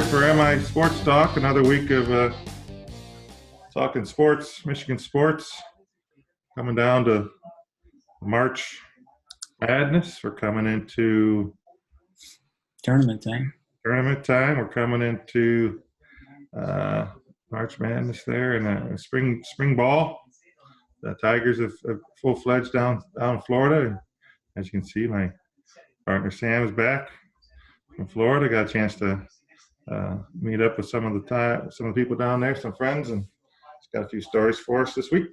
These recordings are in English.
for MI Sports Talk. Another week of talking sports, Michigan sports. Coming down to March Madness. We're coming into Tournament time. tournament time. We're coming into March Madness there, and spring ball. The Tigers have full-fledged down in Florida. And as you can see, my partner Sam is back from Florida. Got a chance to meet up with some of the people down there, some friends, and he's got a few stories for us this week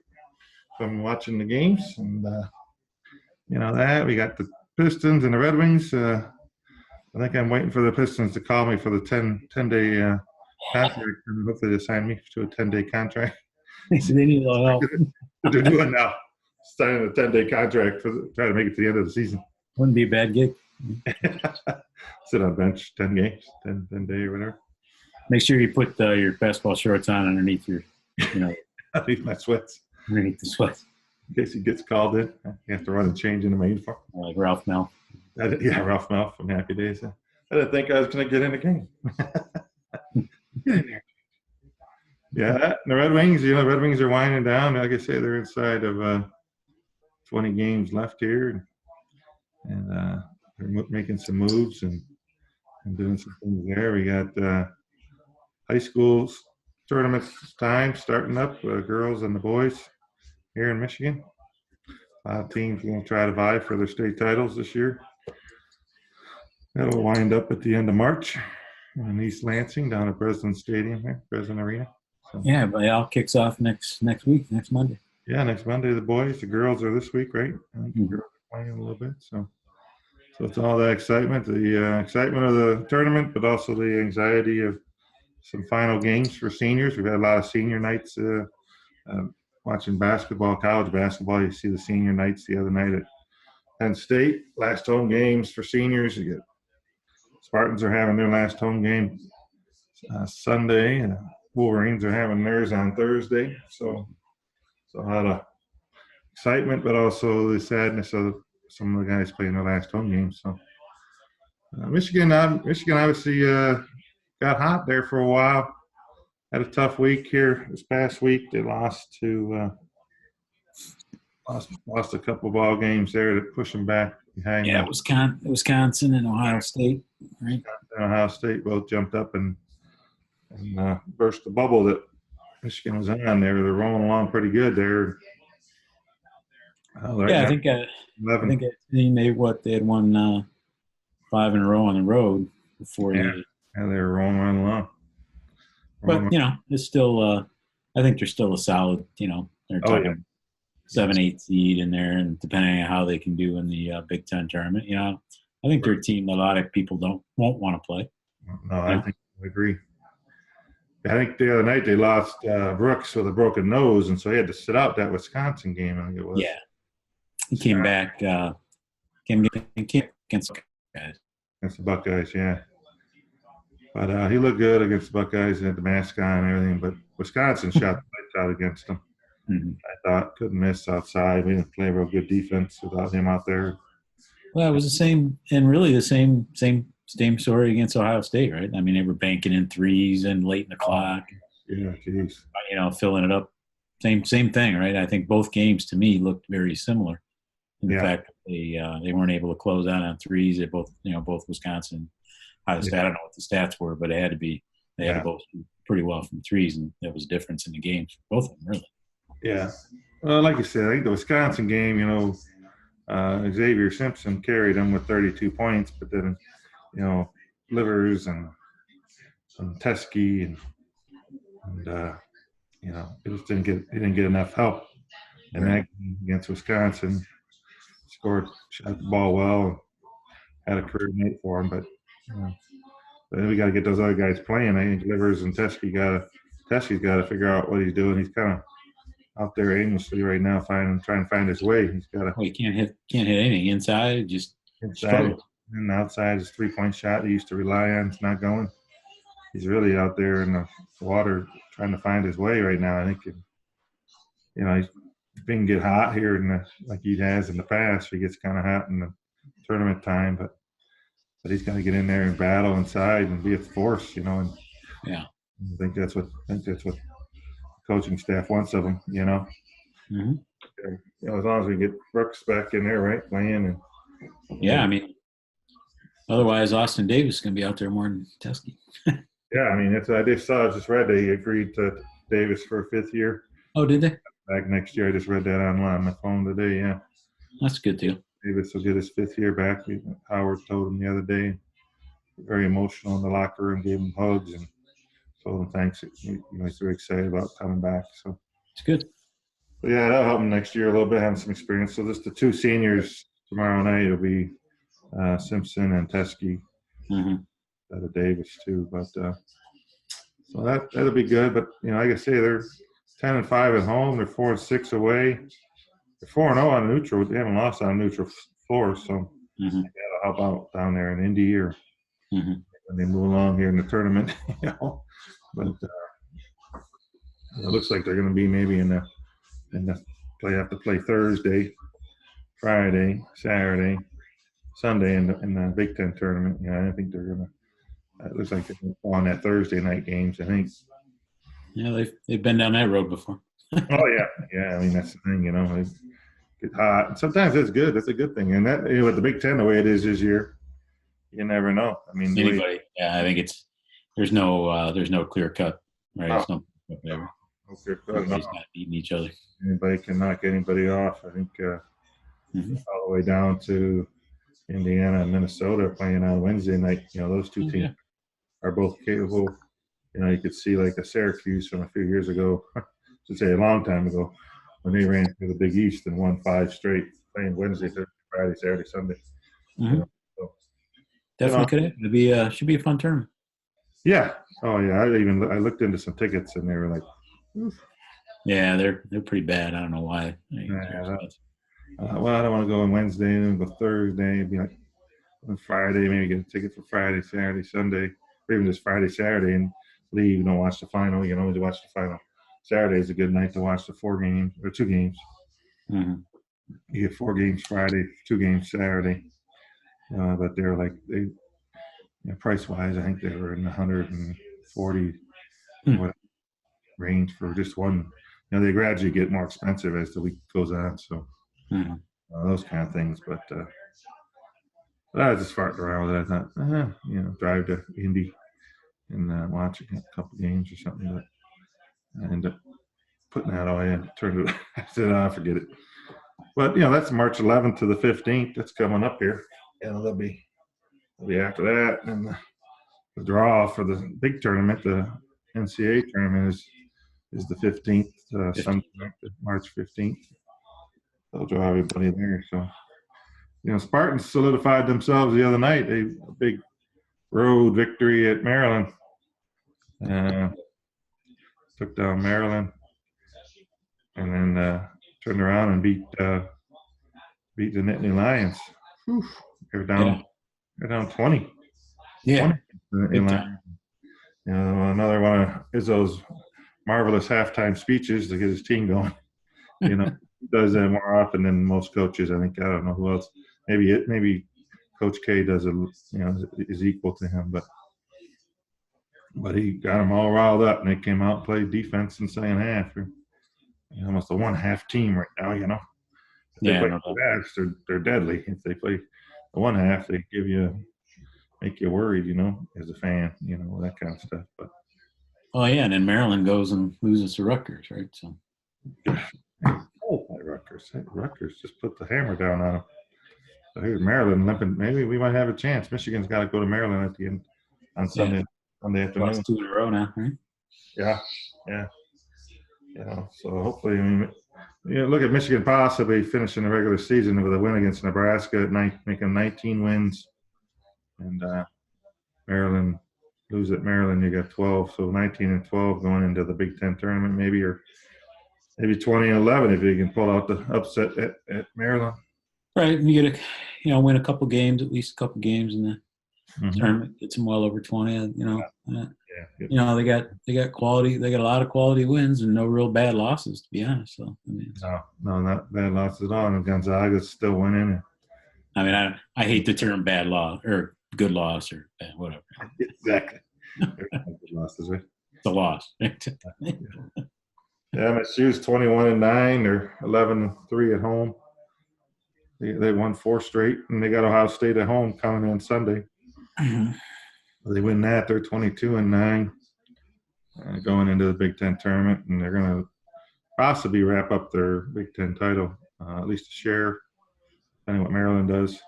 from watching the games. And that we got the Pistons and the Red Wings. I think I'm waiting for the Pistons to call me for the 10-day contract, and hopefully they sign me to a 10-day contract. They need a little help. What they're doing now, signing a 10-day contract try to make it to the end of the season. Wouldn't be a bad gig. Sit on bench 10 games, 10 day or whatever. Make sure you put your basketball shorts on underneath your, Underneath my sweats. underneath the sweats, In case he gets called in, you have to run and change into my uniform. like Ralph Mel. Ralph Mel from Happy Days. I didn't think I was going to get in the game. Get in there. Yeah, the Red Wings, the Red Wings are winding down. Like I say, they're inside of 20 games left here. And they're making some moves and doing some things there. We got high school tournaments time starting up, girls and the boys here in Michigan. A lot of teams going to try to vie for their state titles this year. That'll wind up at the end of March in East Lansing down at Breslin Stadium here, Breslin Arena. So, Yeah, but it all kicks off next week, next Monday. yeah, next Monday the boys. The girls are this week, right? I think the girls are playing a little bit. So it's all that excitement, the excitement of the tournament, but also the anxiety of some final games for seniors. We've had a lot of senior nights watching basketball, college basketball. You see the senior nights the other night at Penn State. Last home games for seniors. You get Spartans are having their last home game Sunday, and Wolverines are having theirs on Thursday. So a lot of excitement, but also the sadness of some of the guys playing their last home games. So Michigan obviously got hot there for a while. Had a tough week here this past week. They lost a couple of ball games there to push them back behind. Yeah, Wisconsin and Ohio State, right? Ohio State both jumped up and burst the bubble that Michigan was on there. They're rolling along pretty good there. I think I've seen they had won 5 in a row on the road before. Yeah, they were rolling right along. But it's still. I think they're still a solid. They're talking 7-8 seed in there, and depending on how they can do in the Big Ten tournament, I think they're a team that a lot of people won't want to play. No, I think I agree. I think the other night they lost Brooks with a broken nose, and so he had to sit out that Wisconsin game. I think it was. Yeah, he came back. Came against the guys. Against the Buckeyes, yeah. But he looked good against the Buckeyes. He had the mask on and everything. But Wisconsin shot the lights out against them. Mm-hmm. I thought couldn't miss outside. We didn't play real good defense without him out there. Well, it was the same, and really the same story against Ohio State, right? I mean, they were banking in threes and late in the clock. Yeah, geez. Filling it up. Same thing, right? I think both games to me looked very similar. In the fact that they weren't able to close out on threes. They both Wisconsin, Ohio State. I don't know what the stats were, but it had to be. They had to both do pretty well from threes, and there was a difference in the games for both of them, really. Yeah. Well, like you said, I think the Wisconsin game, Xavier Simpson carried them with 32 points, but then, Livers and Teskey and it just didn't get enough help. And that game against Wisconsin, shot the ball well, had a career night for him, but then we got to get those other guys playing. I think Livers and Teskey's got to figure out what he's doing. He's kind of out there aimlessly right now, trying to find his way. He's got to. Well, you can't hit anything inside. Just inside and outside. His 3-point shot he used to rely on is not going. He's really out there in the water trying to find his way right now. I think he's been get hot here like he has in the past. He gets kind of hot in the tournament time, but he's got to get in there and battle inside and be a force, and Yeah. I think that's what coaching staff wants of them. Hmm. As long as we get Brooks back in there, right, playing and Yeah, I mean, otherwise Austin Davis is going to be out there more than Teskey. yeah, I mean, I just read they agreed to Davis for a 5th year Oh, did they? back next year. I just read that online on my phone today. Yeah, That's a good deal. Davis will get his 5th year back. Howard told him the other day. Very emotional in the locker room, gave him hugs and told him thanks. He's very excited about coming back. So, It's good. but yeah, that'll help him next year a little bit, having some experience. So just the 2 seniors tomorrow night will be Simpson and Teskey. Hmm. Davis too, but so that'll be good. But like I say, they're 10-5 at home. They're 4-6 away. They're 4-0 on neutral. They haven't lost on a neutral floor, so Hmm. that'll help out down there in Indy or Hmm. when they move along here in the tournament. But it looks like they're going to be maybe in the have to play Thursday, Friday, Saturday, Sunday in the Big Ten tournament. I think they're going to. It looks like they're on that Thursday night games. I think. Yeah, they've been down that road before. Oh yeah. I mean that's the thing. They get hot. And sometimes that's good. That's a good thing. And that with the Big Ten the way it is this year, you never know. I mean, Anybody? Yeah, I think there's no clear cut, right? Oh. It's no whatever. Everybody's not beating each other. Anybody can knock anybody off. I think all the way down to Indiana and Minnesota playing on Wednesday night. Those two teams are both capable. You could see like a Syracuse from a few years ago, should say a long time ago, when they ran through the Big East and won 5 straight, playing Wednesday, Thursday, Friday, Saturday, Sunday. Mm-hmm. So, definitely could happen. Should be a fun tournament. Yeah. Oh yeah. I looked into some tickets and they were like, oof. Yeah, they're pretty bad. I don't know why. Well, I don't want to go on Wednesday and go Thursday. It'd be like on Friday, maybe get a ticket for Friday, Saturday, Sunday, or even just Friday, Saturday, and leave. Don't watch the final. You can always watch the final. Saturday is a good night to watch the 4 games or 2 games. Mm-hmm. You get 4 games Friday, 2 games Saturday. But they're like price wise, I think they were in the 140 range for just one. They gradually get more expensive as the week goes on. So those kind of things. But I was just farting around with it. I thought, drive to Indy and watch a couple games or something. But I ended up putting that away and turned it. I said, forget it. But that's March 11th to the 15th. That's coming up here. They'll be after that, and the draw for the big tournament, the NCAA tournament, is the 15th, Sunday, March 15th. They'll draw everybody there. So, Spartans solidified themselves the other night. A big road victory at Maryland. Took down Maryland, and then turned around and beat the Nittany Lions. Whew. They're down 20. Yeah. 20 another one of Izzo's marvelous halftime speeches to get his team going. He does that more often than most coaches. I think. I don't know who else. Maybe Coach K does it. Is equal to him, but he got them all riled up, and they came out and played defense in the second half. Almost a 1/2 team right now. If they play halves, they're deadly. If they play the 1/2, they make you worried. As a fan, that kind of stuff. But and then Maryland goes and loses to Rutgers, right? So. Rutgers just put the hammer down on them. So here's Maryland limping. Maybe we might have a chance. Michigan's got to go to Maryland at the end on Sunday afternoon. Lost 2 in a row now, right? Yeah. So hopefully, look at Michigan possibly finishing the regular season with a win against Nebraska at making 19 wins, and Maryland lose at Maryland. You got 12, so 19-12 going into the Big Ten tournament, maybe 20-11 if you can pull out the upset at Maryland. Right, and you get win a couple games, at least a couple games in the tournament, get them well over 20. They got quality. They got a lot of quality wins and no real bad losses, to be honest. So no, not bad losses at all. And Gonzaga's still winning. I mean, I hate the term bad loss or good loss or bad, whatever. Exactly. Losses, right? It's a loss. Yeah, MSU's 21-9. They're 11-3 at home. They won 4 straight, and they got Ohio State at home coming in Sunday. They win that, they're 22-9 going into the Big Ten tournament, and they're going to possibly wrap up their Big Ten title, at least a share, depending what Maryland does.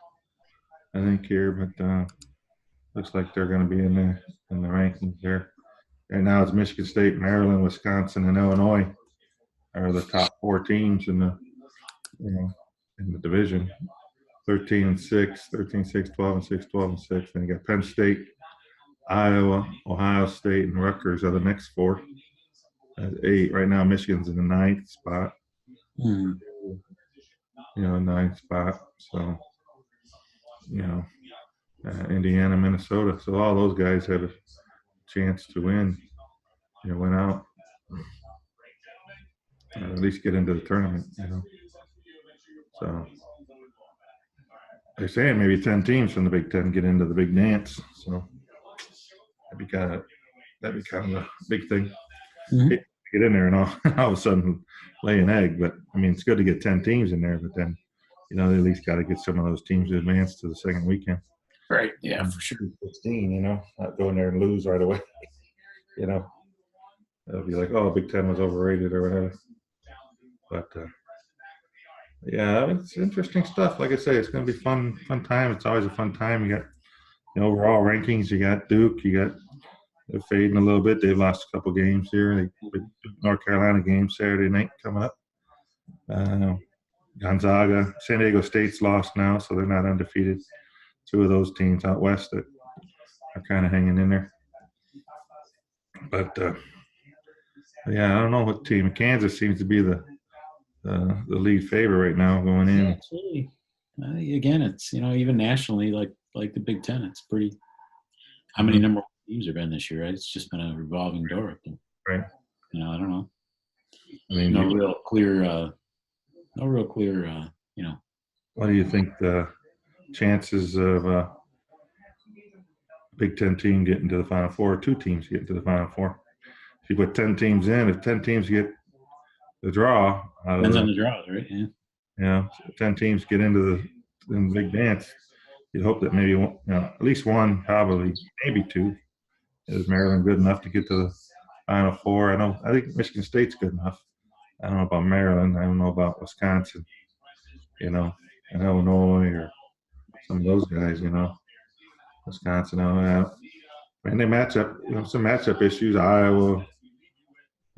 I think here, but looks like they're going to be in the rankings there. Right now, it's Michigan State, Maryland, Wisconsin, and Illinois are the top 4 teams in the division. 13-6, 13-6, 12-6, 12-6. Then you got Penn State, Iowa, Ohio State, and Rutgers are the next 4. At 8 right now. Michigan's in the 9th spot. 9th spot. So, Indiana, Minnesota. So all those guys have a chance to win. Win out. At least get into the tournament. So they're saying maybe 10 teams from the Big Ten get into the big dance. So that'd be kind of a big thing. Get in there and all of a sudden lay an egg. But I mean, it's good to get 10 teams in there. But then, they at least got to get some of those teams to advance to the second weekend. Right. Yeah, for sure. 16. Not go in there and lose right away. It'll be like, oh, Big Ten was overrated or whatever. But yeah, it's interesting stuff. Like I say, it's going to be fun time. It's always a fun time. You got the overall rankings. You got Duke. They're fading a little bit. They've lost a couple games here. North Carolina game Saturday night coming up. Gonzaga, San Diego State's lost now, so they're not undefeated. 2 of those teams out west that are kind of hanging in there. But yeah, I don't know what team. Kansas seems to be the lead favorite right now going in. Yeah, absolutely. Again, it's even nationally, like the Big Ten, it's pretty. How many number 1 teams have been this year? Right? It's just been a revolving door. Right. I don't know. I mean, no real clear. What do you think the chances of a Big Ten team getting to the Final Four, or 2 teams getting to the Final Four? If you put 10 teams in, if 10 teams get the draw, depends on the draws, right? Yeah. 10 teams get into the big dance. You'd hope that maybe at least 1, probably maybe 2. Is Maryland good enough to get to the Final Four? I think Michigan State's good enough. I don't know about Maryland. I don't know about Wisconsin. And Illinois or some of those guys. Wisconsin. And they match up. Some matchup issues. Iowa.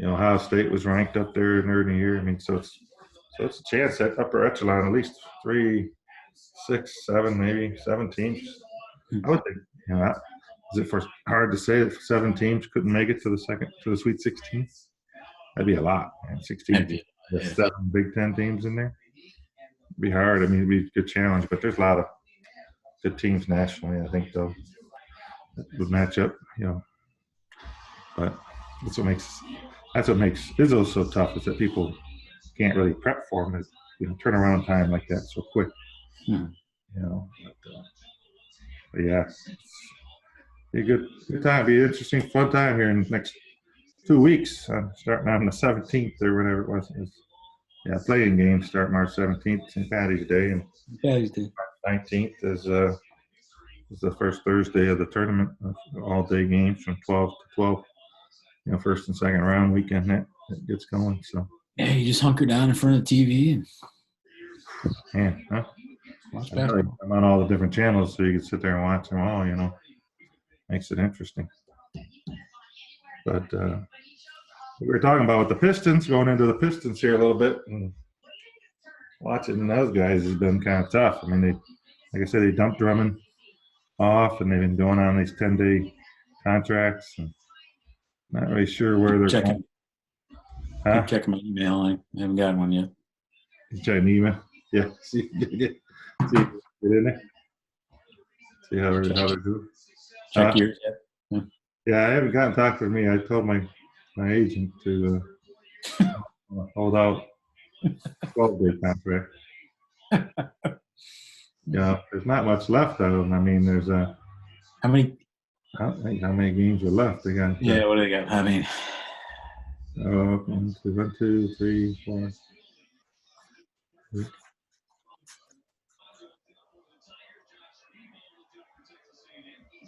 Ohio State was ranked up there in early year. I mean, so it's a chance at upper echelon, at least 3, 6, 7, maybe 7 teams. I would think. Is it hard to say that 7 teams couldn't make it to the Sweet 16? That'd be a lot, man. 16, 7 Big Ten teams in there. It'd be hard. I mean, it'd be a good challenge, but there's a lot of good teams nationally. I think that would match up. But that's what makes Izzo so tough, is that people can't really prep for them. Turnaround time like that so quick. But yeah, be a good time. Be an interesting, fun time here in the next 2 weeks. Starting on the 17th or whatever it was. Playing games start March 17th, St. Patty's Day, and Patty's Day. 19th is the first Thursday of the tournament. All-day games from 12 to 12. First and second round weekend that gets going. So yeah, you just hunker down in front of the TV and watch basketball. I'm on all the different channels, so you can sit there and watch them all. Makes it interesting. But we were talking about with the Pistons, going into the Pistons here a little bit, and watching those guys has been kind of tough. I mean, like I said, they dumped Drummond off, and they've been going on these 10-day contracts, and not really sure where they're going. Keep checking my email. I haven't gotten one yet. You checking email? Yeah. See, get in there. See how they're doing. Check yours yet? Yeah, I haven't gotten in touch with me. I told my agent to hold out 12-day contract. There's not much left of them. I mean, there's how many I don't think how many games are left. They got Yeah, what do they got? I mean, 1, 2, 3, 4,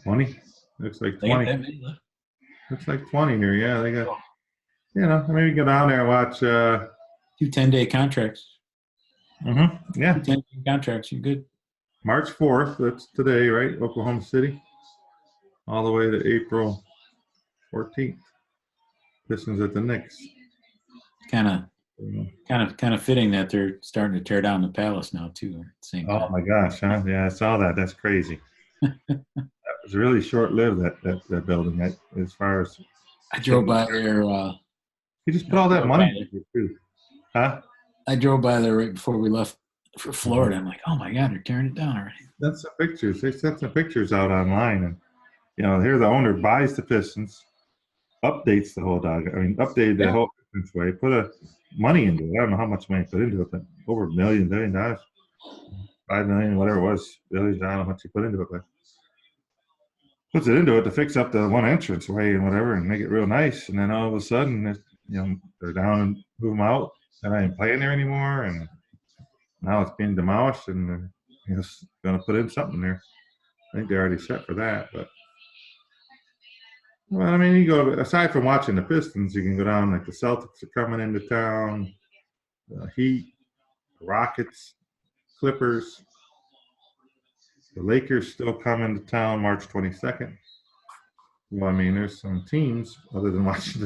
20. Looks like they got 20. that many left. Looks like 20 here. Yeah, they got. Maybe go down there and watch. 2 10-day contracts. Yeah, 2 10-day contracts. You're good. March 4th. That's today, right? Oklahoma City, all the way to April 14th. Pistons at the Knicks. Kind of fitting that they're starting to tear down the Palace now too. At the same Oh time. my gosh, huh? Yeah, I saw that. That's crazy. That was really short-lived. That building. As far as I drove by there. he just put all that money into it too, huh? I drove by there right before we left for Florida. I'm like, oh my God, they're tearing it down already. That's the pictures. They sent some pictures out online, and here the owner buys the Pistons, updates the whole dog. I mean, updated the whole Pistons way, put money into it. I don't know how much money put into it, but over $1 million, $1 billion, $5 million, whatever it was, billions. I don't know how much he put into it, but puts it into it to fix up the one entranceway and whatever, and make it real nice. And then all of a sudden, they're down and move them out. They're not even playing there anymore, and now it's being demolished, and they're going to put in something there. I think they're already set for that, but. Well, I mean, you go aside from watching the Pistons, you can go down like the Celtics are coming into town, the Heat, the Rockets, Clippers, the Lakers still coming to town March 22nd. Well, I mean, there's some teams other than watching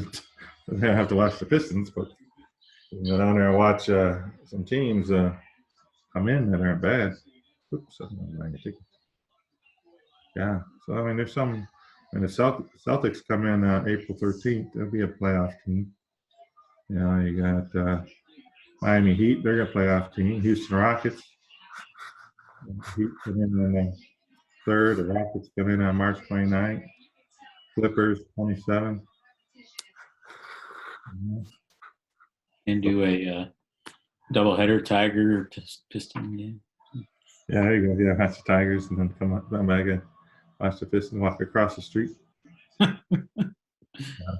they don't have to watch the Pistons, but you can go down there and watch some teams come in that aren't bad. Oops, yeah, so I mean, there's some. And the Celtics come in April 13th. They'll be a playoff team. You got Miami Heat. They're a playoff team. Houston Rockets. Heat come in on the 3rd. The Rockets come in on March 29th. Clippers 27th. And do a doubleheader Tiger Piston game. Yeah, there you go. Yeah, watch the Tigers and then come back and watch the Pistons walk across the street. I'm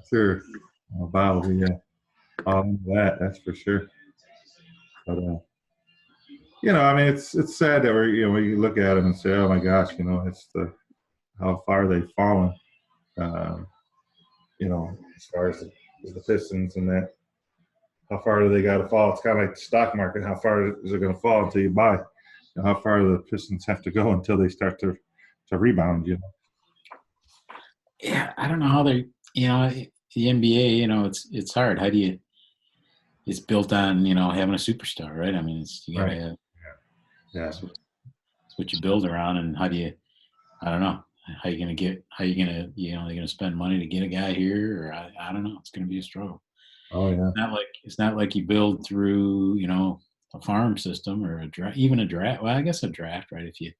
sure Bob will be all into that. That's for sure. But I mean, it's sad that when you look at them and say, oh my gosh, it's how far they've fallen. As far as the Pistons and that, how far do they got to fall? It's kind of like the stock market. How far is it going to fall until you buy? How far do the Pistons have to go until they start to rebound? Yeah, I don't know how they. The NBA. It's hard. How do you? It's built on having a superstar, right? I mean, you gotta have. Yeah. It's what you build around, and how do you? I don't know. How you gonna they're gonna spend money to get a guy here, or I don't know. It's gonna be a struggle. Oh yeah. It's not like you build through a farm system or even a draft. Well, I guess a draft, right? If you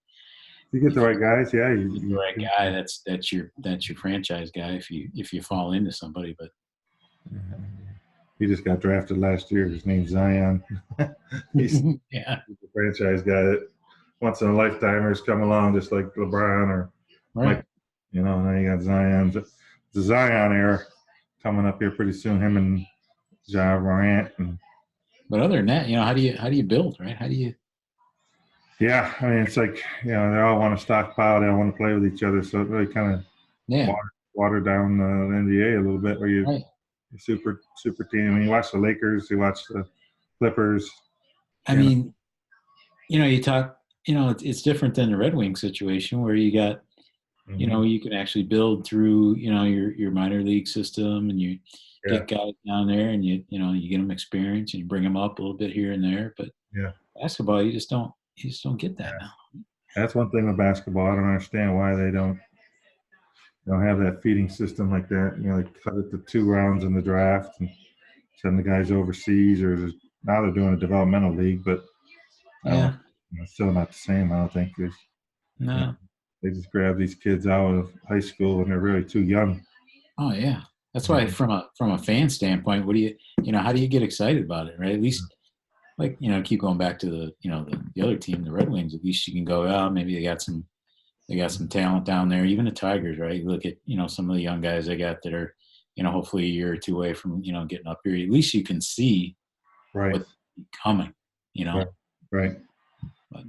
get the right guys, yeah, you get the right guy. That's your franchise guy. If you fall into somebody, but he just got drafted last year. His name's Zion. He's a franchise guy that once in a lifetimers come along, just like LeBron or right. Mike. Now you got Zion. The Zion era coming up here pretty soon. Him and Ja Morant. But other than that, how do you build, right? How do you? Yeah, I mean, it's like they all want to stockpile. They all want to play with each other, so it really kind of water down the NBA a little bit. Where you super team. I mean, you watch the Lakers, you watch the Clippers. I mean, you talk. It's different than the Red Wings situation where you got, you can actually build through, your minor league system, and you get guys down there, and you get them experience, and you bring them up a little bit here and there. But basketball, you just don't get that now. That's one thing with basketball. I don't understand why they don't have that feeding system like that. They cut it to 2 rounds in the draft and send the guys overseas, or now they're doing a developmental league, but it's still not the same. I don't think No. They just grab these kids out of high school when they're really too young. Oh yeah, that's why from a fan standpoint, what do you how do you get excited about it, right? At least keep going back to the the other team, the Red Wings. At least you can go, maybe they got some they got some talent down there. Even the Tigers, right? You look at, some of the young guys they got that are, hopefully a year or two away from, getting up here. At least you can see Right. what's coming, Right. Right. But,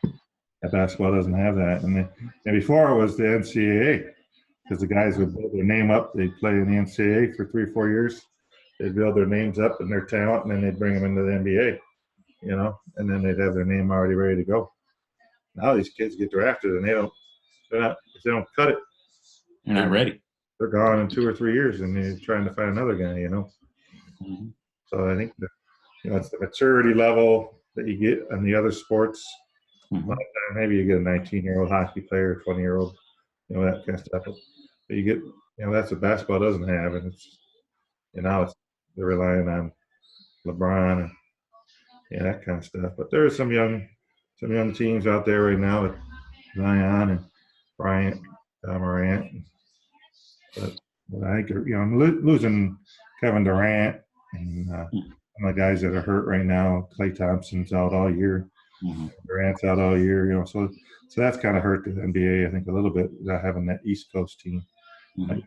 yeah, basketball doesn't have that. And before it was the NCAA, because the guys would build their name up. They'd play in the NCAA for 3 or 4 years. They'd build their names up and their talent, and then they'd bring them into the NBA, and then they'd have their name already ready to go. Now these kids get drafted and if they don't cut it, they're not ready. They're gone in 2 or 3 years, and you're trying to find another guy, Mm-hmm. So I think that, it's the maturity level that you get in the other sports. Mm-hmm. Maybe you get a 19-year-old hockey player, 20-year-old, that kind of stuff. But you get, that's what basketball doesn't have, and it's, they're relying on LeBron and that kind of stuff. But there are some young teams out there right now with Zion and Bryant, Morant. But I think, I'm losing Kevin Durant and some of the guys that are hurt right now. Klay Thompson's out all year. Mm-hmm. Durant's out all year. So that's kind of hurt the NBA, I think, a little bit, not having that East Coast team. Mm-hmm.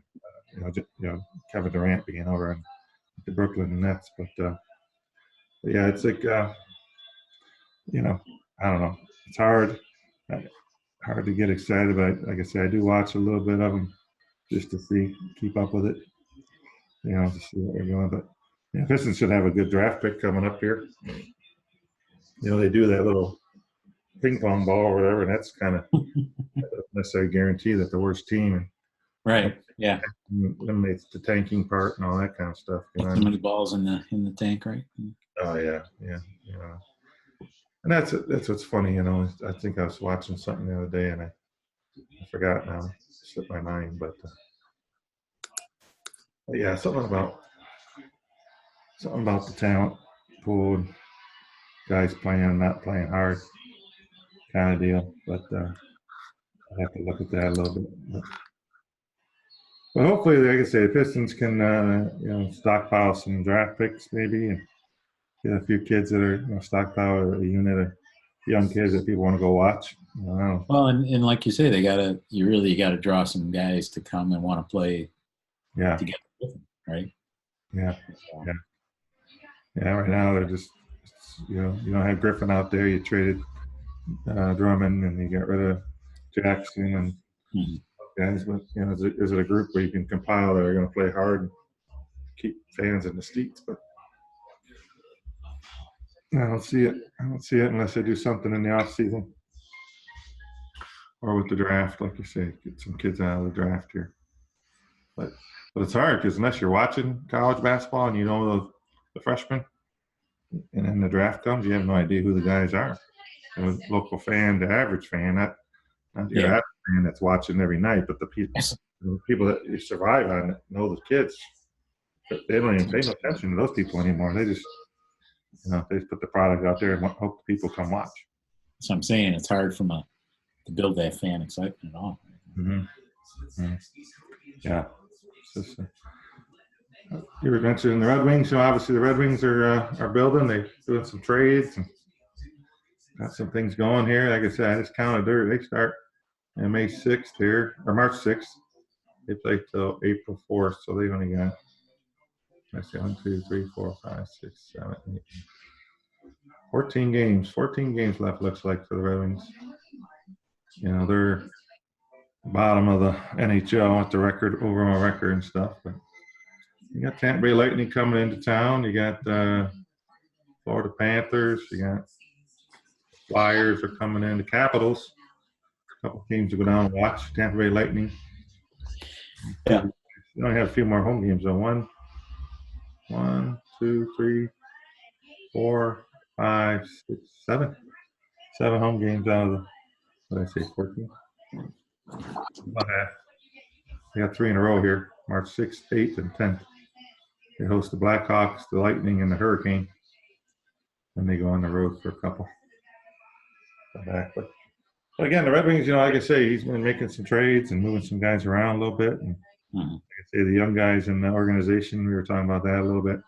Like, Kevin Durant being over in the Brooklyn Nets. But yeah, it's like, I don't know. It's hard to get excited, but like I said, I do watch a little bit of them just to keep up with it, to see what they're doing. But Pistons should have a good draft pick coming up here. They do that little ping pong ball or whatever, and that's kind of doesn't necessarily guarantee that the worst team. Right. Yeah. Eliminates the tanking part and all that kind of stuff. So many balls in the tank, right? Oh yeah. And that's what's funny, I think I was watching something the other day and I forgot now, it slipped my mind, but yeah, something about the talent pool, and guys playing and not playing hard, kind of deal. But I have to look at that a little bit. But hopefully, like I say, the Pistons can stockpile some draft picks maybe, and get a few kids that are stockpile a unit of young kids that people want to go watch. Well, and like you say, you really got to draw some guys to come and want to play. Yeah. Together with them, right? Yeah. Yeah. Right now they're just, you don't have Griffin out there. You traded Drummond and you got rid of Jackson and guys. But is it a group where you can compile that are going to play hard and keep fans in the seats? But I don't see it unless they do something in the off season or with the draft, like you say, get some kids out of the draft here. But it's hard because unless you're watching college basketball and you know the freshmen, and then the draft comes, you have no idea who the guys are. The local fan, the average fan, not your average fan that's watching every night, but the people that you survive on that know the kids. They don't even pay no attention to those people anymore. They just they just put the product out there and hope the people come watch. So I'm saying it's hard to build that fan excitement at all. Mm-hmm. Mm-hmm. Yeah. You were mentioning the Red Wings. Obviously the Red Wings are building. They're doing some trades and got some things going here. Like I said, I just counted they start on May 6th here, or March 6th. They play till April 4th, so they've only got, let's see, 1, 2, 3, 4, 5, 6, 7, 8, 14 games. 14 games left, looks like, for the Red Wings. They're bottom of the NHL with the overall record and stuff. But you got Tampa Bay Lightning coming into town. You got Florida Panthers. You got Flyers are coming in. The Capitals. A couple teams to go down and watch. Tampa Bay Lightning. Yeah. You only have a few more home games though. 1, 2, 3, 4, 5, 6, 7. 7 home games out of the, what did I say, 14? About half. They got 3 in a row here. March 6th, 8th, and 10th. They host the Blackhawks, the Lightning, and the Hurricane. And they go on the road for a couple. Back. But again, the Red Wings, like I say, he's been making some trades and moving some guys around a little bit. And like I say, the young guys in the organization, we were talking about that a little bit.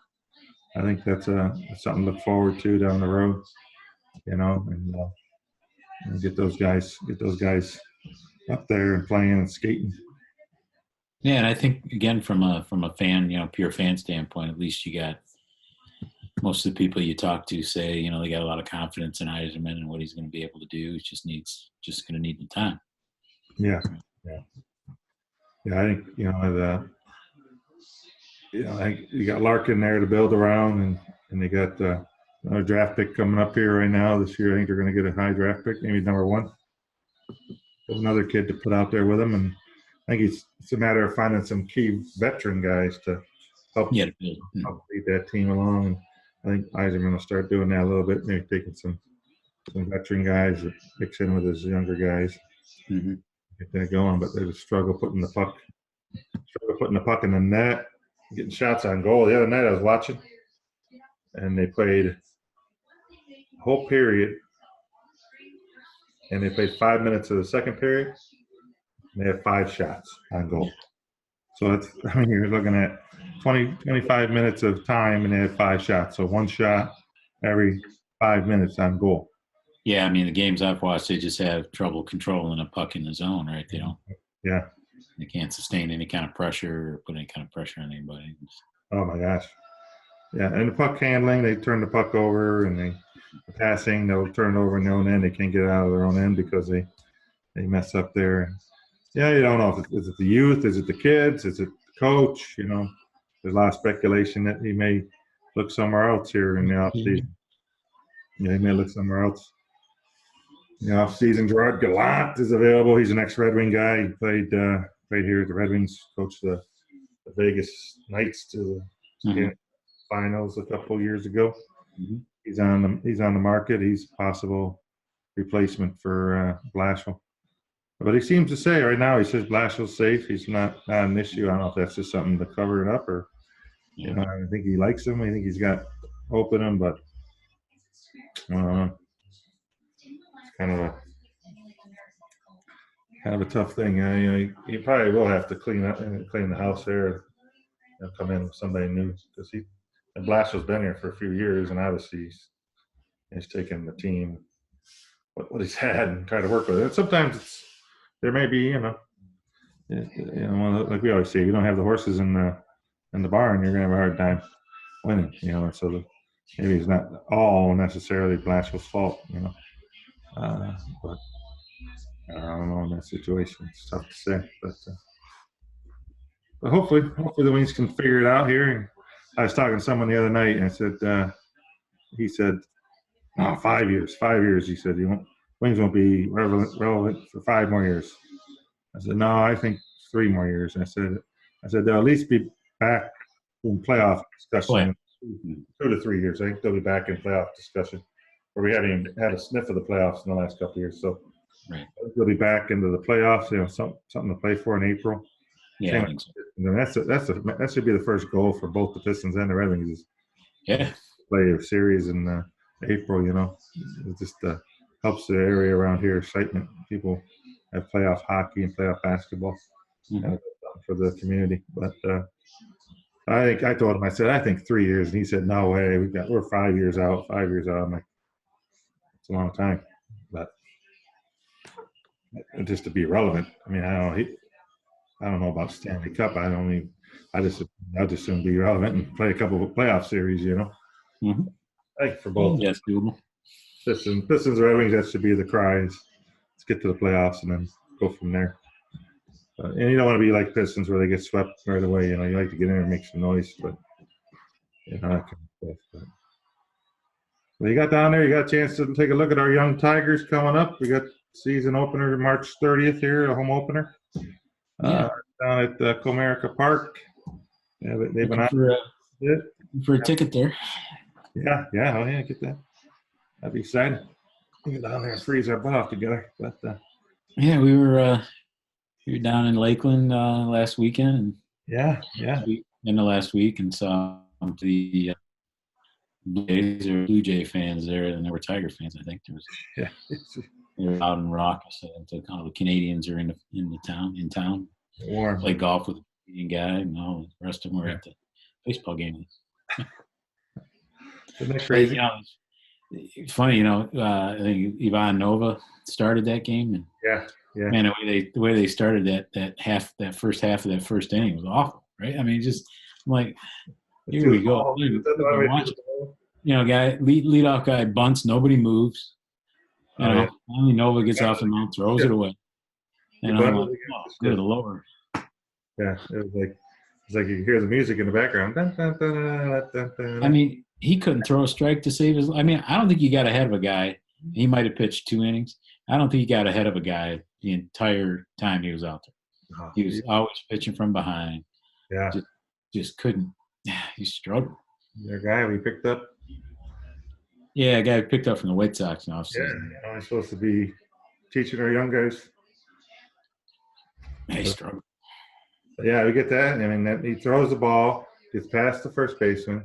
I think that's something to look forward to down the road, and get those guys up there and playing and skating. Yeah, and I think again from a fan, pure fan standpoint, at least you got most of the people you talk to say, they got a lot of confidence in Yzerman and what he's going to be able to do. He just going to need the time. Yeah, I think I think you got Larkin there to build around, and they got another draft pick coming up here right now this year. I think they're going to get a high draft pick, maybe number 1. Another kid to put out there with him, and I think it's a matter of finding some key veteran guys to help lead that team along. And I think Yzerman will start doing that a little bit, maybe taking some veteran guys that mix in with his younger guys. Mm-hmm. Get that going, but they just struggle putting the puck in the net, getting shots on goal. The other night I was watching, and they played a whole period, and they played 5 minutes of the second period, and they had 5 shots on goal. So you're looking at 25 minutes of time, and they had 5 shots. So 1 shot every 5 minutes on goal. Yeah, I mean, the games I've watched, they just have trouble controlling a puck in the zone, right? They don't. Yeah. They can't sustain any kind of pressure or put any kind of pressure on anybody. Oh, my gosh. Yeah, and the puck handling, they turn the puck over, and the passing, they'll turn it over in their own end. They can't get it out of their own end because they mess up there. Yeah, you don't know. Is it the youth? Is it the kids? Is it the coach? There's a lot of speculation that he may look somewhere else here in the offseason. Yeah, he may look somewhere else. Off-season, Gerard Gallant is available. He's an ex-Red Wing guy. He played here at the Red Wings, coached the Vegas Knights to the finals a couple of years ago. Mm-hmm. He's on the market. He's a possible replacement for Blashill. But he seems to say right now, he says Blashill's safe. He's not an issue. I don't know if that's just something to cover it up or, I think he likes him. I think he's got hope in him, but it's kind of a tough thing. You probably will have to clean the house there, and come in with somebody new because Blashill's been here for a few years, and obviously he's taken the team what he's had and try to work with it. And sometimes there may be, like we always say, you don't have the horses in the barn, you're gonna have a hard time winning. So maybe it's not all necessarily Blashill's fault. But I don't know in that situation. It's tough to say, but hopefully the Wings can figure it out here. And I was talking to someone the other night, and I said, he said, 5 years. 5 years. He said, Wings won't be relevant for 5 more years. I said, no, I think 3 more years. And I said they'll at least be back in playoff discussion in 2 to 3 years. I think they'll be back in playoff discussion, where we haven't even had a sniff of the playoffs in the last couple of years. So right. They'll be back into the playoffs. Something to play for in April. Yeah, I think so. And that should be the first goal for both the Pistons and the Red Wings. Yeah, play a series in April. It just helps the area around here. Excitement. People have playoff hockey and playoff basketball for the community. But I told him, I said, I think 3 years, and he said, no way. We're 5 years out. 5 years out. I'm like, it's a long time, but just to be relevant. I mean, I don't know about Stanley Cup. I'll just assume be relevant and play a couple of playoff series. Mm-hmm. I think for both. Yes, doable. Pistons, Red Wings, that should be the cries. Let's get to the playoffs and then go from there. And you don't want to be like Pistons where they get swept right away. You like to get in and make some noise, but that kind of stuff. Well, you got down there. You got a chance to take a look at our young Tigers coming up. We got season opener March 30th here, a home opener. Down at Comerica Park. Yeah, they've been out for a ticket there. Yeah, get that. That'd be exciting. Get down there and freeze our butt off together. But we were down in Lakeland last weekend. And in the last week, and saw the Blue Jay fans there, and there were Tiger fans. I think there was. Yeah. They were out in raucous. So kind of the Canadians are in town. Warm. Play golf with a Canadian guy, and all the rest of them were at the baseball game. Isn't that crazy? It's funny, I think Ivan Nova started that game, and Yeah. Man, the way they started that first half of that first inning was awful, right? I mean, just I'm like, here Through we the go. ball. Dude, That's why we threw watch, the ball. guy leadoff guy bunts, nobody moves. Oh yeah. Only Nova gets off the mound, throws it away. He And I'm bundled like, against oh, the good shit. Lord. Yeah, it's like you hear the music in the background. Dun, dun, dun, dun, dun, dun, I dun. mean, he couldn't throw a strike to save his. I mean, I don't think he got ahead of a guy. He might have pitched 2 innings. I don't think he got ahead of a guy the entire time he was out there. Oh, He was always pitching from behind. yeah, Just couldn't. He struggled. their guy we picked up. Yeah, a guy picked up from the White Sox in Yeah, offseason. he's supposed to be teaching our young guys. He struggled. Yeah, we get that. I mean, he throws the ball, gets past the first baseman,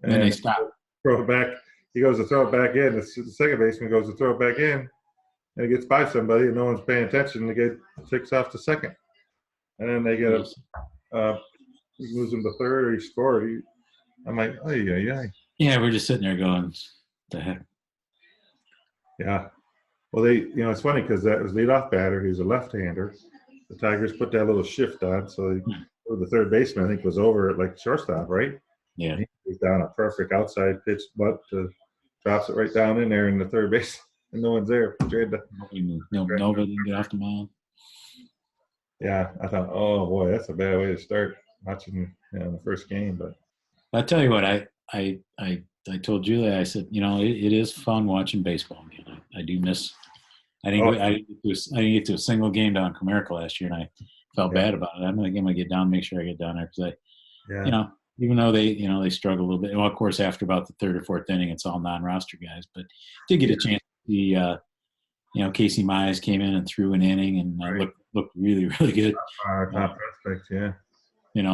And then they stopped. throw it back. He goes to throw it back in. The second baseman goes to throw it back in, and it gets by somebody, and no one's paying attention. The guy takes off to second, and then they get he moves him to third, or he scored. I'm like, oh yeah. Yeah, we're just sitting there going, the heck. Yeah. Well, it's funny because that was leadoff batter. He's a left-hander. The Tigers put that little shift on, so the third baseman, I think, was over at like shortstop, right? Yeah. And he was down a perfect outside pitch, but drops it right down in there in the third base, and no one's there. Nova didn't get off the mound. Yeah, I thought, oh boy, that's a bad way to start watching the first game. But I tell you what, I told Julia, I said, it is fun watching baseball again. I do miss. I didn't get to a single game down in Comerica last year, and I felt bad about it. I'm gonna get down, make sure I get down there because even though they struggle a little bit. Well, of course, after about the third or fourth inning, it's all non-roster guys, but did get a chance to see. Casey Mize came in and threw an inning and looked really, really good. Top prospect, yeah.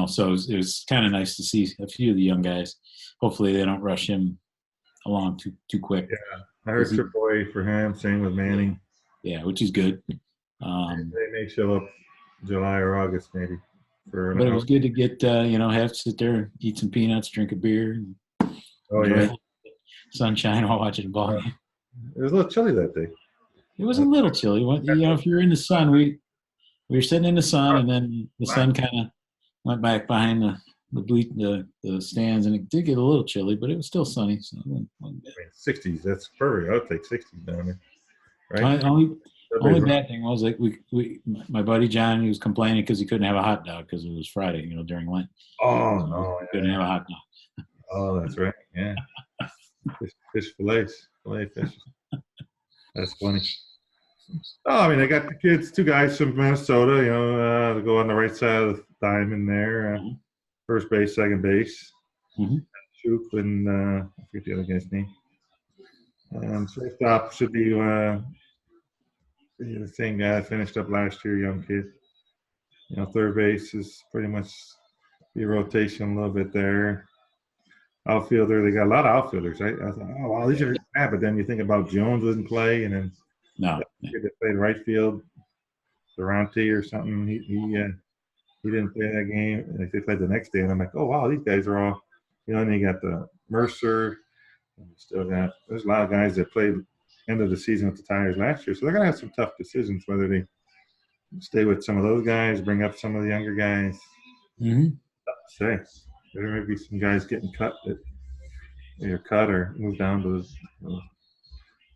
So it was kind of nice to see a few of the young guys. Hopefully, they don't rush him along too quick. Yeah, I heard AAA for him. Same with Manning. Yeah, which is good. They may show up July or August maybe. But it was good to get have to sit there, eat some peanuts, drink a beer, enjoy sunshine while watching the ball game. It was a little chilly that day. It was a little chilly. If you're in the sun, we were sitting in the sun, and then the sun kind of went back behind the stands, and it did get a little chilly, but it was still sunny. So it wasn't bad. 60s, that's perfect. I would take 60s down there. Right? Only bad thing was my buddy John, he was complaining because he couldn't have a hot dog because it was Friday, during Lent. Oh no, he couldn't have a hot dog. Oh, that's right. Yeah, fish fillets, fillet fish. That's funny. Oh, I mean, I got the kids, 2 guys from Minnesota. To go on the right side of the diamond there, first base, second base. Shoop and I forget the other guy's name. Shortstop should be the same guy that finished up last year, young kid. Third base is pretty much the rotation a little bit there. Outfielder, they got a lot of outfielders, right? I thought, oh, wow, these are bad. But then you think about Jones wouldn't play, and then kid that played right field, Durante or something. He didn't play that game. And they played the next day, and I'm like, oh wow, these guys are all, and then you got the Mercer. And there's a lot of guys that played end of the season with the Tigers last year, so they're gonna have some tough decisions whether they stay with some of those guys, bring up some of the younger guys. Tough to say. There may be some guys getting cut that either cut or move down to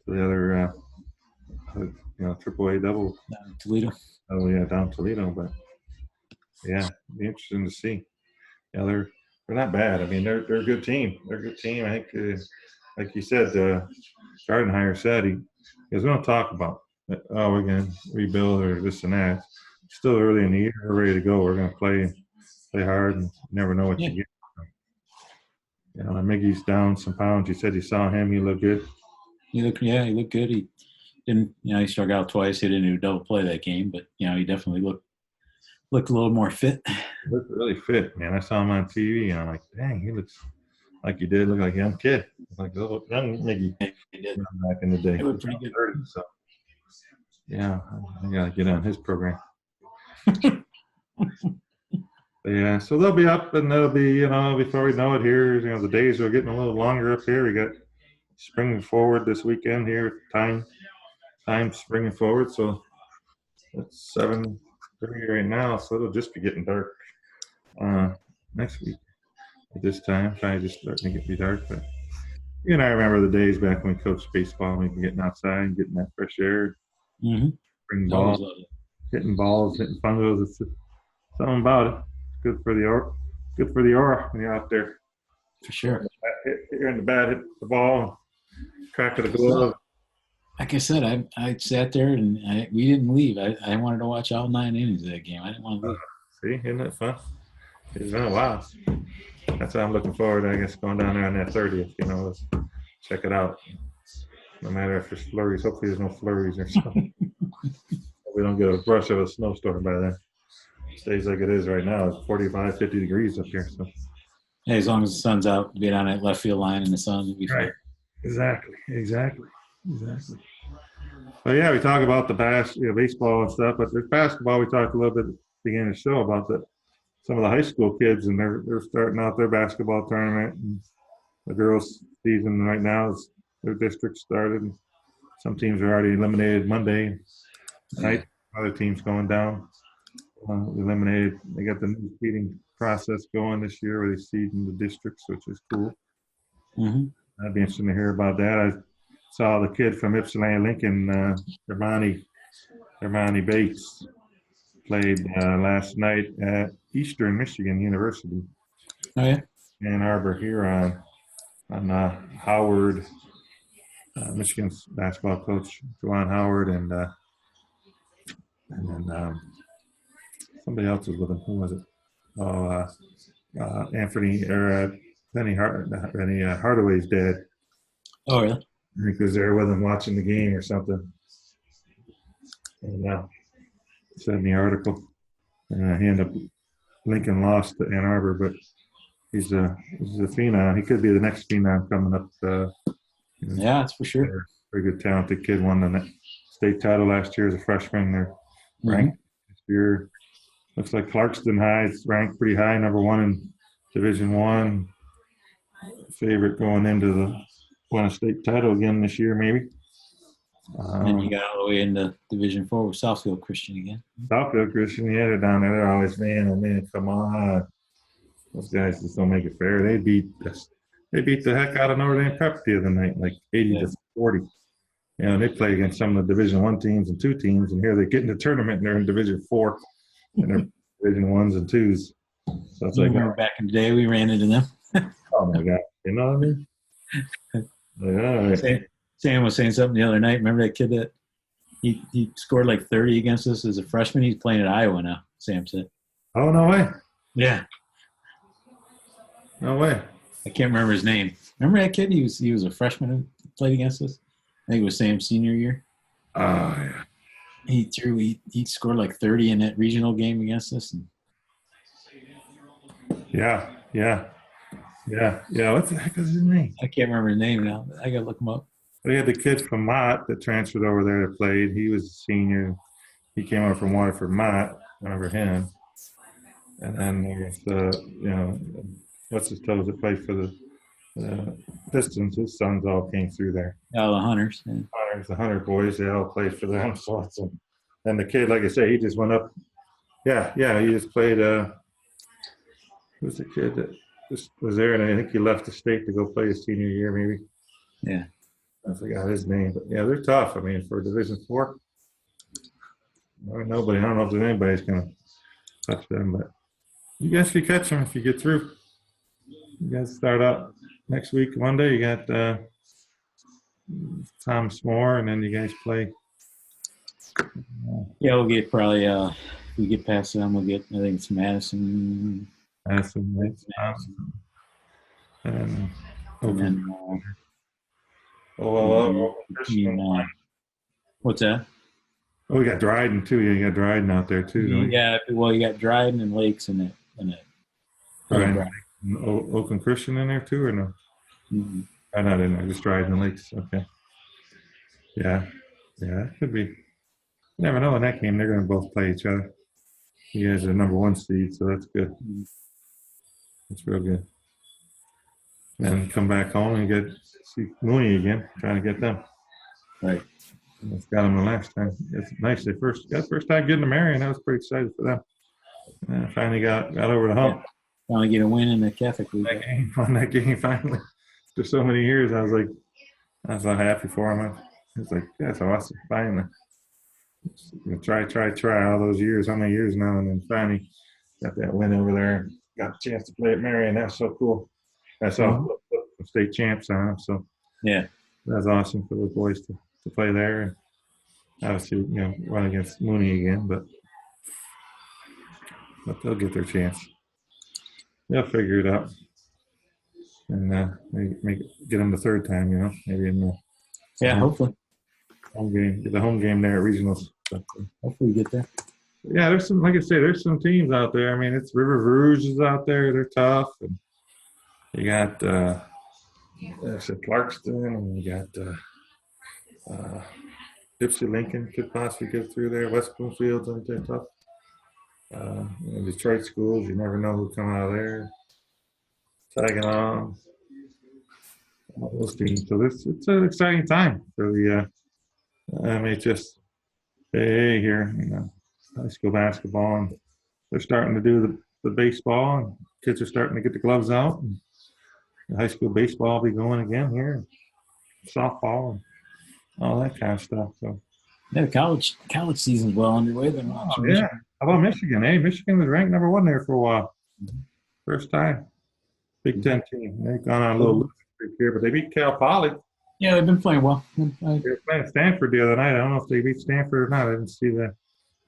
the other, AAA double. Toledo. Oh yeah, down Toledo, but yeah, it'd be interesting to see. Yeah, they're not bad. I mean, they're a good team. They're a good team. I think, like you said, Gardenhire said he goes, we don't talk about we're gonna rebuild or this and that. It's still early in the year. We're ready to go. We're gonna play hard, and you never know what you get. Miggy's down some pounds. You said you saw him. He looked good. He looked good. He didn't, he struck out twice. He didn't do a double play that game, but he definitely looked a little more fit. He looked really fit, man. I saw him on TV, and I'm like, dang, he looks like he did. Look like a young kid, like a little young Miggy. He did back in the day. He looked pretty good. So, yeah, I gotta get on his program. Yeah, so they'll be up, and they'll be, before we know it here, the days are getting a little longer up here. We got springing forward this weekend here, time springing forward. So It's 7:30 right now, so it'll just be getting dark next week at this time. Probably just starting to be dark, but I remember the days back when we coached baseball. We'd be getting outside and getting that fresh air, Mm-hmm. bring Always balls, loved it. hitting balls, hitting fungos. It's something about it. It's good for the aura. Good for the aura when you're out there. For sure. You're in the bat, hit the ball, crack of the glove. Like I said, I sat there and we didn't leave. I wanted to watch all 9 innings of that game. I didn't want to leave. See, isn't it fun? It's been a while. That's what I'm looking forward to, I guess, going down there on that 30th. Let's check it out. No matter if there's flurries. Hopefully there's no flurries or something. We don't get a rush of a snowstorm by then. It stays like it is right now. It's 45, 50 degrees up here. So. Hey, as long as the sun's out, be on that left field line in the sun, it'll be fine. Right. Exactly. But yeah, we talk about the baseball and stuff, but there's basketball. We talked a little bit at the beginning of the show about some of the high school kids, and they're starting out their basketball tournament. And the girls' season right now is their district started. And some teams are already eliminated Monday night. Other teams going down. Eliminated. They got the new seeding process going this year where they seed in the districts, which is cool. Mm-hmm. That'd be interesting to hear about that. I saw the kid from Ypsilanti Lincoln, Hermione Bates, played last night at Eastern Michigan University. Oh, yeah? Ann Arbor here on Howard, Michigan's basketball coach, Juwan Howard, and then somebody else was with him. Who was it? Oh, Penny Hardaway's dad. Oh, really? I think he was there with him watching the game or something. And sent me an article. And he ended up Lincoln lost to Ann Arbor, but he's a phenom. He could be the next phenom coming up. Yeah, that's for sure. Very good, talented kid. Won the state title last year as a freshman. They're ranked this year. Looks like Clarkston High is ranked pretty high, number 1 in Division I. Favorite going into the win a state title again this year, maybe. And you got all the way into Division IV with Southfield Christian again. Southfield Christian, yeah, they're down there. They're always, man, come on. Those guys just don't make it fair. They beat the heck out of Notre Dame Prep the other night, like 80-40. They play against some of the Division I teams and 2 teams, and here they get in the tournament and they're in Division IV, and they're Division I's and 2's. So it's remember back in the day we ran into them. Oh my God, you know what I mean? Yeah. Sam was saying something the other night. Remember that kid that he scored like 30 against us as a freshman? He's playing at Iowa now, Sam said. Oh, no way. Yeah. No way. I can't remember his name. Remember that kid? He was a freshman who played against us. I think it was Sam's senior year. Oh, yeah. He scored like 30 in that regional game against us. Yeah. What the heck is his name? I can't remember his name now. I got to look him up. We had the kid from Mott that transferred over there that played. He was a senior. He came over from Waterford Mott. Remember him? And then there's what's his toes that played for the Pistons. His sons all came through there. Oh, the Hunters. Yeah. The Hunter boys, they all played for them. So and the kid, like I say, he just went up. Yeah, he just played. Who's the kid that just was there? And I think he left the state to go play his senior year, maybe. Yeah. I forgot his name, but yeah, they're tough. I mean, for Division IV, I don't know if there's anybody's going to touch them, but you guys can catch them if you get through. You guys start out next week, Monday. You got Tom S'more, and then you guys play. Yeah, we'll get probably, if we get past them, we'll get, I think it's Madison. And then, what's that? Oh, we got Dryden too. Yeah, you got Dryden out there too. Yeah, well, you got Dryden and Lakes in it. Oakland Christian in there too, or no? Mm-hmm. I'm not in there. Just Dryden and Lakes. Okay. Yeah, it could be. You never know in that game. They're going to both play each other. You guys are number 1 seed, so that's good. Mm-hmm. That's real good. Then come back home and see Mooney again, trying to get them. Right. It's got them the last time. It's nice. They first time getting to Marion. I was pretty excited for them. And I finally got over the hump. Finally get a win in the Catholic League. Won that game finally. After so many years, I was so happy for them. It's like, that's awesome. Finally. Try all those years, how many years now, and then finally got that win over there. Got a chance to play at Marion. That's so cool. That's all state champs on them. So yeah, that's awesome for the boys to play there. And obviously, run against Mooney again, but they'll get their chance. They'll figure it out, and get them the third time. Maybe in the hopefully home game. Get the home game there at regionals. But, hopefully, we get there. Yeah, there's some. Like I say, there's some teams out there. I mean, it's River Rouge is out there. They're tough, and you got Clarkston, and you got Gypsy Lincoln could possibly get through there. West Bloomfield's they're tough. Detroit schools, you never know who come out of there. Saginaw, all those teams. So it's an exciting time for the MHS here. High school basketball, and they're starting to do the baseball, and kids are starting to get the gloves out. And the high school baseball will be going again here, softball, and all that kind of stuff. So yeah, the college season's well underway. Then how about Michigan? Hey, Michigan was ranked number 1 there for a while. First time, Big Ten team. They've gone on a little losing streak here, but they beat Cal Poly. Yeah, they've been playing well. They were playing Stanford the other night. I don't know if they beat Stanford or not. I didn't see the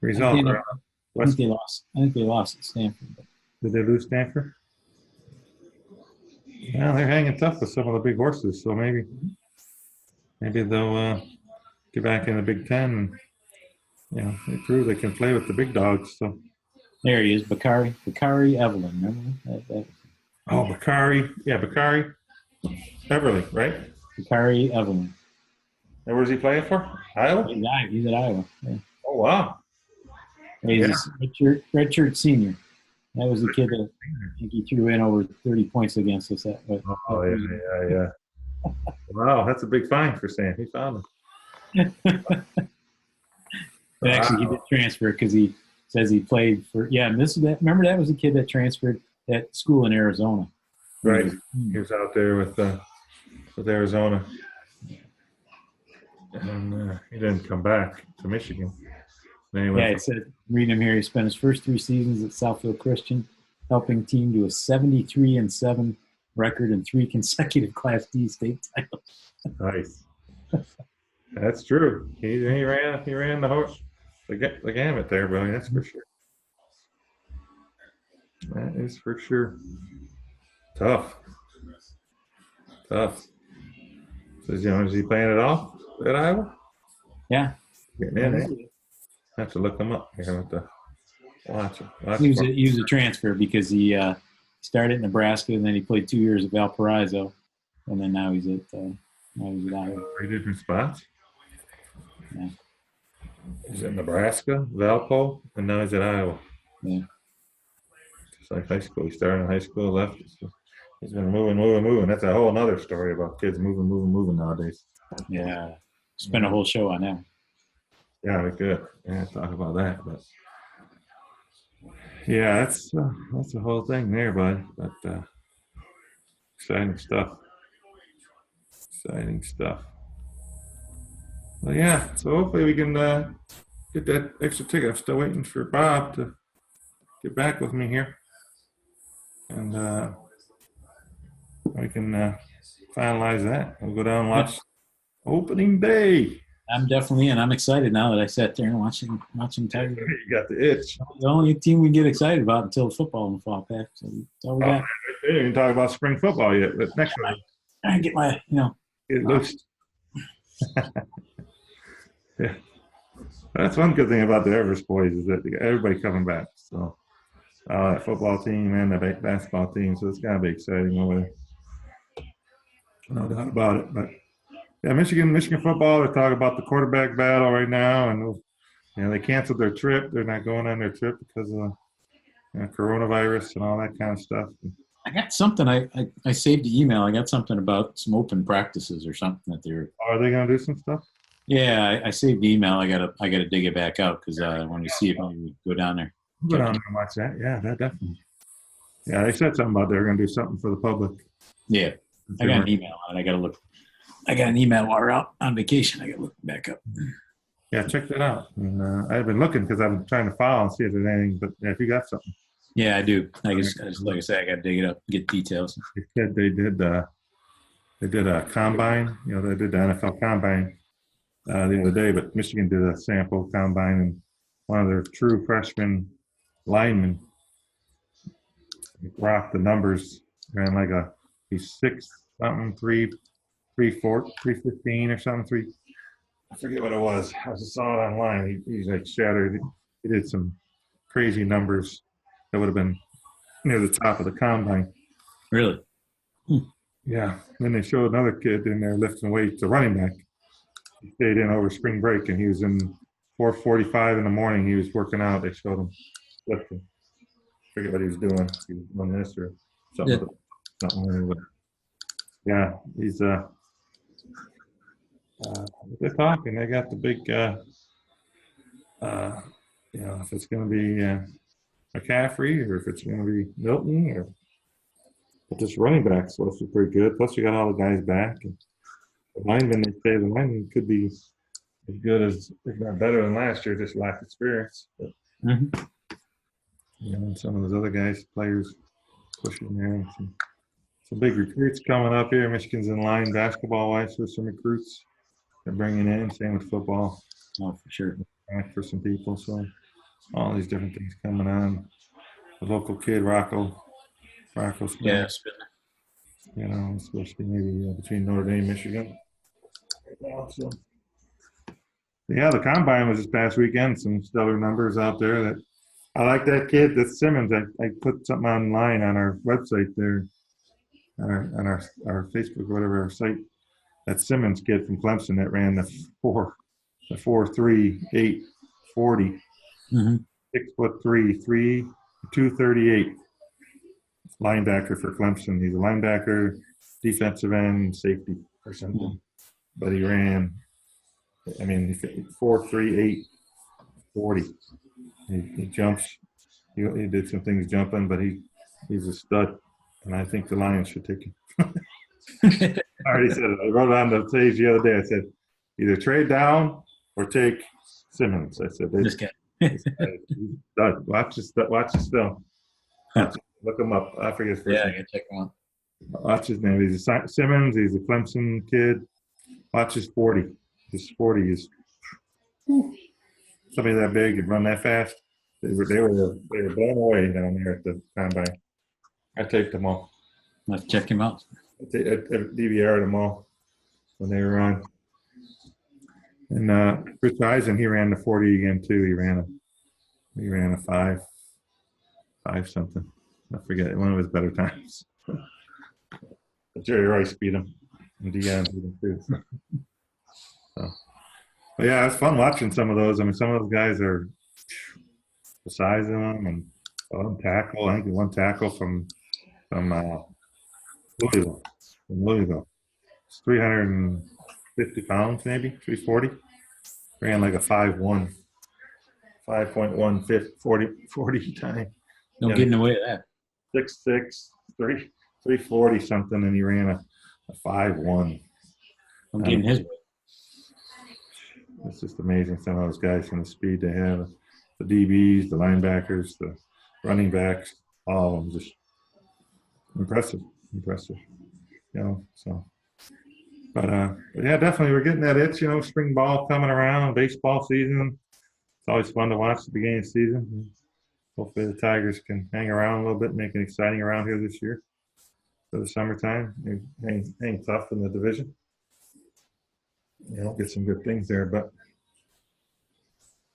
result. I think they lost. I think they lost at Stanford. Did they lose Stanford? Yeah, they're hanging tough with some of the big horses. So maybe they'll get back in the Big Ten and they prove they can play with the big dogs. So there he is, Bakari Evelyn. Remember that? Oh, Bakari. Yeah, Bakari Beverly, right? Bakari Evelyn. And where's he playing for? Iowa? He's at Iowa. Yeah. Oh, wow. He's a redshirt senior. That was the kid that I think he threw in over 30 points against us. Yeah. Wow, that's a big find for Sam. He found him. Actually, he did transfer because he says he played for. Yeah, and remember that was the kid that transferred at school in Arizona. Right. He was out there with Arizona. And he didn't come back to Michigan. It said, reading him here, he spent his first 3 seasons at Southfield Christian, helping team to a 73-7 record and 3 consecutive Class D state titles. Nice. That's true. He ran the gamut there, Billy. That's for sure. That is for sure. Tough. So, is he playing it off at Iowa? Yeah. Have to look him up here. Watch him. He was a transfer because he started at Nebraska and then he played 2 years at Valparaiso, and then now he's at Iowa. 3 different spots. Yeah. He's at Nebraska, Valpo, and now he's at Iowa. Yeah. Just like high school. He started in high school, left. He's been moving. That's a whole other story about kids moving nowadays. Yeah. Spend a whole show on that. Yeah, we could. Yeah, talk about that. But yeah, that's the whole thing there, bud. But exciting stuff. Well, yeah. So hopefully we can get that extra ticket. I'm still waiting for Bob to get back with me here, and we can finalize that. We'll go down and watch opening day. I'm definitely in. I'm excited now that I sat there and watching Tiger. You got the itch. The only team we get excited about until football in the fall, Pat. So that's all we got. We didn't even talk about spring football yet, but next one. I get my, Get loose. Yeah. That's one good thing about the Everest boys is that everybody coming back. So that football team and the basketball team. So it's got to be exciting over there. No doubt about it. But yeah, Michigan football, they're talking about the quarterback battle right now, and they canceled their trip. They're not going on their trip because of coronavirus and all that kind of stuff. I got something. I saved the email. I got something about some open practices or something that they're. Are they going to do some stuff? Yeah, I saved the email. I gotta dig it back out because I want to see if we go down there. Go down there and watch that. Yeah, that definitely. Yeah, they said something about they're going to do something for the public. Yeah, I got an email and I gotta look. I got an email while we're out on vacation. I gotta look back up. Yeah, check that out. And I've been looking because I've been trying to file and see if there's anything. But yeah, if you got something, Yeah, I do. I just like I said, I gotta dig it up, get details. they said they did a combine. You know, they did the NFL combine the other day, but Michigan did a sample combine, and one of their true freshman linemen rocked the numbers, ran like he's 6 something, 315 or something, I forget what it was. I just saw it online. He's like shattered. He did some crazy numbers that would have been near the top of the combine. Really? Yeah. Then they showed another kid in there lifting weights, a running back. He stayed in over spring break, and he was in 4:45 in the morning. He was working out. They showed him lifting. Forget what he was doing. He was doing this or something. Yeah. Something. Yeah, he's they're talking. They got the big, you know, if it's going to be McCaffrey or if it's going to be Milton, or but this running back's supposed to be pretty good. Plus, you got all the guys back. And the lineman, they say the lineman could be as good as, if not better than last year, just lack experience. But, you know, and some of those other guys, players, pushing there. Some big recruits coming up here. Michigan's in line basketball-wise for some recruits. They're bringing in, same with football. Oh, for sure. For some people, so all these different things coming on. The local kid, Rocco Smith, Yeah, you know, it's supposed to be maybe between Notre Dame and Michigan. Yeah, so. Yeah, the combine was this past weekend. Some stellar numbers out there. That I like that kid, that's Simmons. I put something online on our website there, on our Facebook or whatever our site. That Simmons kid from Clemson that ran the 4.3 8.40, 6'3", 238. Linebacker for Clemson. He's a linebacker, defensive end, safety or something. But he ran, I mean, 4.3 8.40. He jumps. He did some things jumping, but he's a stud, and I think the Lions should take him. I already said it. I wrote it on the page the other day. I said, either trade down or take Simmons. I said, this guy. Watch his film. Look him up. I forget his first name. I gotta check him out. Watch his name. He's a Simmons. He's a Clemson kid. Watch his 40. His 40 is somebody that big and run that fast. They were blown away down there at the combine. I taped them all. Let's check him out. I DVR'd them all when they were on. And Rich Eisen, he ran the 40 again too. He ran a 5 something. I forget, one of his better times. But Jerry Rice beat him, and Deion beat him too. So, but yeah, it's fun watching some of those. I mean, some of those guys are the size of them, and one tackle. I think one tackle from Louisville. It's 350 pounds, maybe 340. Ran like a 5.1, 40 time. No getting away with that. 6'6", 340 something, and he ran a 5.1. I'm getting his way. It's just amazing, some of those guys and the speed they have. The DBs, the linebackers, the running backs, all of them just impressive. You know, so. But yeah, definitely we're getting that itch, you know, spring ball coming around, baseball season. It's always fun to watch at the beginning of the season. Hopefully the Tigers can hang around a little bit, make it exciting around here this year for the summertime. Hang tough in the division. You know, get some good things there. But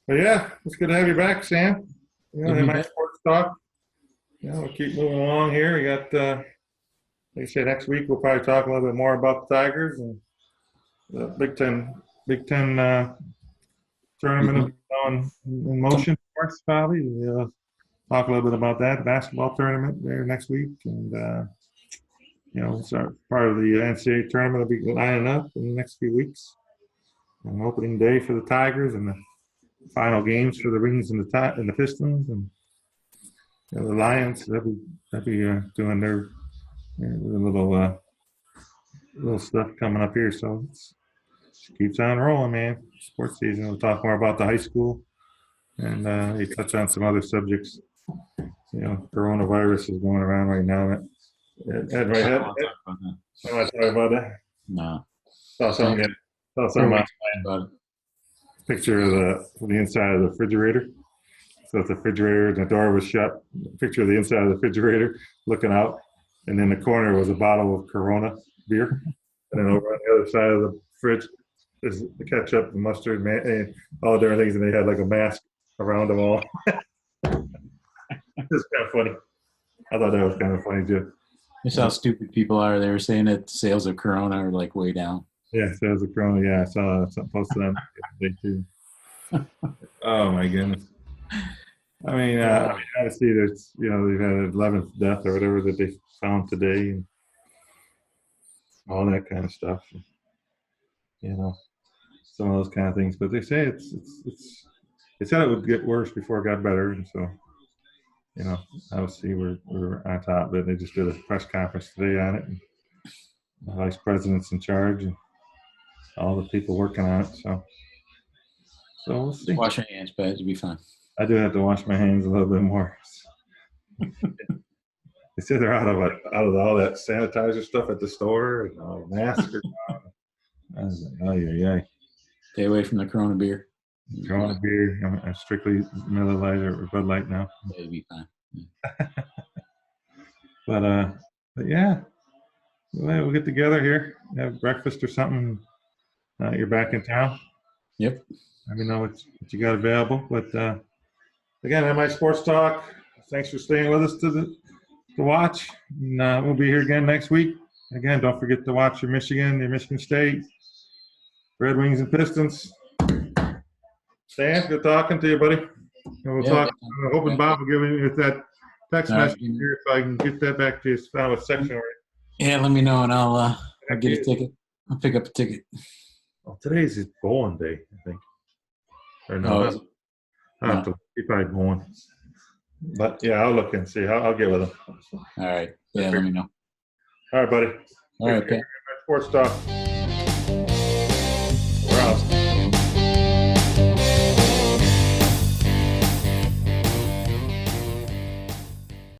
yeah, it's good to have you back, Sam. You know, my sports talk. You know, we'll keep moving along here. We got, like I said, next week we'll probably talk a little bit more about the Tigers and the Big Ten tournament will be on in motion for us, probably. We'll talk a little bit about that basketball tournament there next week, and you know, so part of the NCAA tournament will be lining up in the next few weeks. an opening day for the Tigers and the final games for the Wings and the Pistons and the Lions. They'll be doing their little stuff coming up here. So it keeps on rolling, man. Sports season. We'll talk more about the high school, and you touch on some other subjects. Coronavirus is going around right now. Ed, right? Ed, I want to talk about that. No. Saw something. Saw something. Picture of the inside of the refrigerator. So it's a refrigerator, and the door was shut. Picture of the inside of the refrigerator, looking out, and in the corner was a bottle of Corona beer, and then over on the other side of the fridge is the ketchup, the mustard, and all the different things, and they had like a mask around them all. It's kind of funny. I thought that was kind of funny too. That's how stupid people are. They were saying that sales of Corona are like way down. Yeah, sales of Corona. Yeah, I saw something posted on that too. Oh my goodness. I mean, obviously, there's they've had an 11th death or whatever that they found today, and all that kind of stuff. Some of those kind of things. But they say they said it would get worse before it got better, and so obviously we're on top of it. They just did a press conference today on it, and the vice president's in charge, and all the people working on it. So we'll see. Wash your hands, but it'll be fine. I do have to wash my hands a little bit more. They say they're out of all that sanitizer stuff at the store and all the masks are gone. I was like, yeah. Stay away from the Corona beer. Corona beer. I'm strictly Miller Lite or Bud Light now. It'll be fine. But yeah, we'll get together here, have breakfast or something. You're back in town. Yep. Let me know what you got available. But again, MI Sports Talk. Thanks for staying with us to watch. And, we'll be here again next week. Again, don't forget to watch your Michigan State, Red Wings and Pistons. Stan, good talking to you, buddy. And we'll talk. I'm hoping Bob will give me that text message here so I can get that back to you. Found a section. Yeah, let me know and I'll get a ticket. I'll pick up a ticket. Well, today's is bowling day, I think. Or no, I'll have to keep on going. But yeah, I'll look and see. I'll get with him. All right. Yeah, let me know. All right, buddy. All right, okay. Sports Talk.